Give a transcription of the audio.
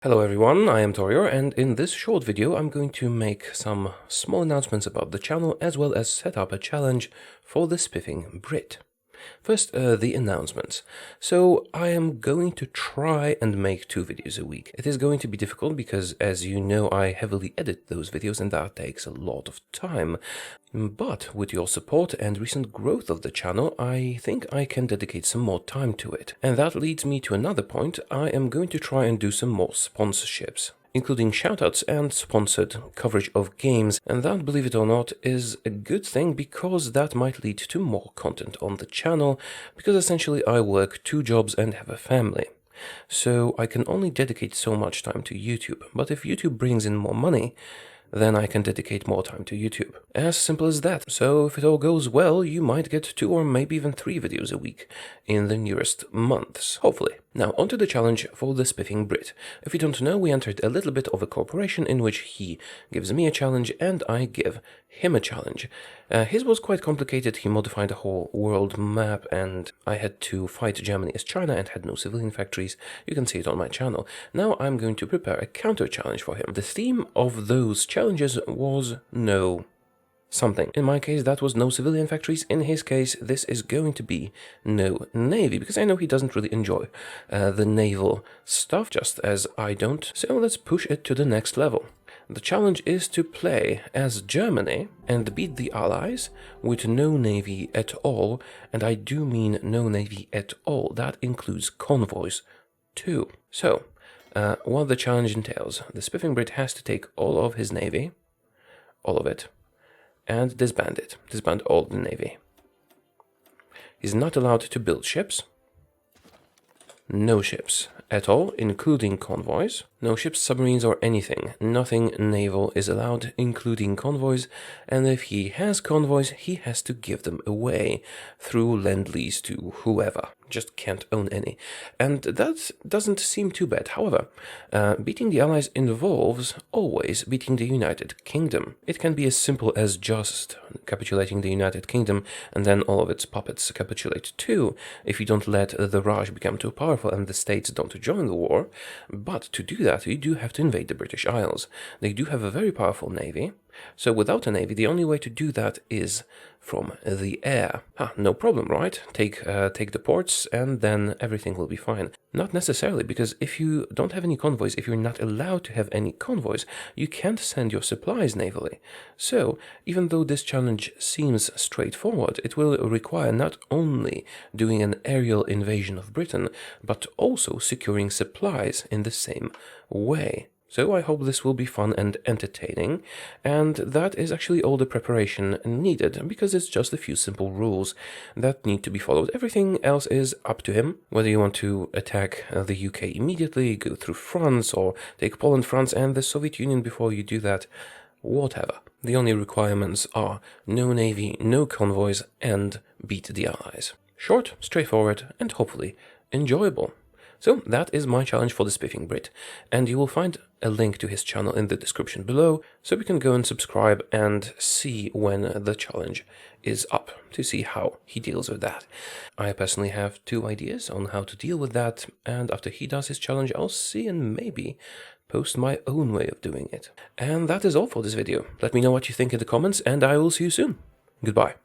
Hello everyone, I am Taureor, and in this short video I'm going to make some small announcements about the channel as well as set up a challenge for the Spiffing Brit. First, the announcements. So I am going to try and make 2 videos a week. It is going to be difficult because, as you know, I heavily edit those videos and that takes a lot of time. But with your support and recent growth of the channel, I think I can dedicate some more time to it. And that leads me to another point. I am going to try and do some more sponsorships, including shoutouts and sponsored coverage of games, and that, believe it or not, is a good thing because that might lead to more content on the channel, because essentially I work 2 jobs and have a family. So I can only dedicate so much time to YouTube, but if YouTube brings in more money, then I can dedicate more time to YouTube. As simple as that. So if it all goes well, you might get 2 or maybe even 3 videos a week in the nearest months, hopefully. Now, onto the challenge for the Spiffing Brit. If you don't know, we entered a little bit of a cooperation in which he gives me a challenge and I give him a challenge. His was quite complicated. He modified the whole world map and I had to fight Germany as China and had no civilian factories. You can see it on my channel. Now I'm going to prepare a counter challenge for him. The theme of those challenges was no something. In my case, that was no civilian factories. In his case, this is going to be no navy, because I know he doesn't really enjoy the naval stuff, just as I don't. So let's push it to the next level. The challenge is to play as Germany and beat the Allies with no navy at all, and I do mean no navy at all. That includes convoys too. So, what the challenge entails: the Spiffing Brit has to take all of his navy, all of it, and disband it. Disband all the navy. He's not allowed to build ships. No ships at all, including convoys. No ships, submarines, or anything. Nothing naval is allowed, including convoys. And if he has convoys, he has to give them away through lend-lease to whoever. Just can't own any. And that doesn't seem too bad. However, beating the Allies involves always beating the United Kingdom. It can be as simple as just capitulating the United Kingdom and then all of its puppets capitulate too, if you don't let the Raj become too powerful and the states don't join the war. But to do that, you do have to invade the British Isles. They do have a very powerful navy. So without a navy, the only way to do that is from the air. No problem, right? Take the ports and then everything will be fine. Not necessarily, because if you don't have any convoys, if you're not allowed to have any convoys, you can't send your supplies navally. So, even though this challenge seems straightforward, it will require not only doing an aerial invasion of Britain, but also securing supplies in the same way. So I hope this will be fun and entertaining, and that is actually all the preparation needed, because it's just a few simple rules that need to be followed. Everything else is up to him, whether you want to attack the UK immediately, go through France, or take Poland, France, and the Soviet Union before you do that, whatever. The only requirements are no navy, no convoys, and beat the Allies. Short, straightforward, and hopefully enjoyable. So that is my challenge for the Spiffing Brit, and you will find a link to his channel in the description below, so you can go and subscribe and see when the challenge is up, to see how he deals with that. I personally have 2 ideas on how to deal with that, and after he does his challenge, I'll see and maybe post my own way of doing it. And that is all for this video. Let me know what you think in the comments, and I will see you soon. Goodbye.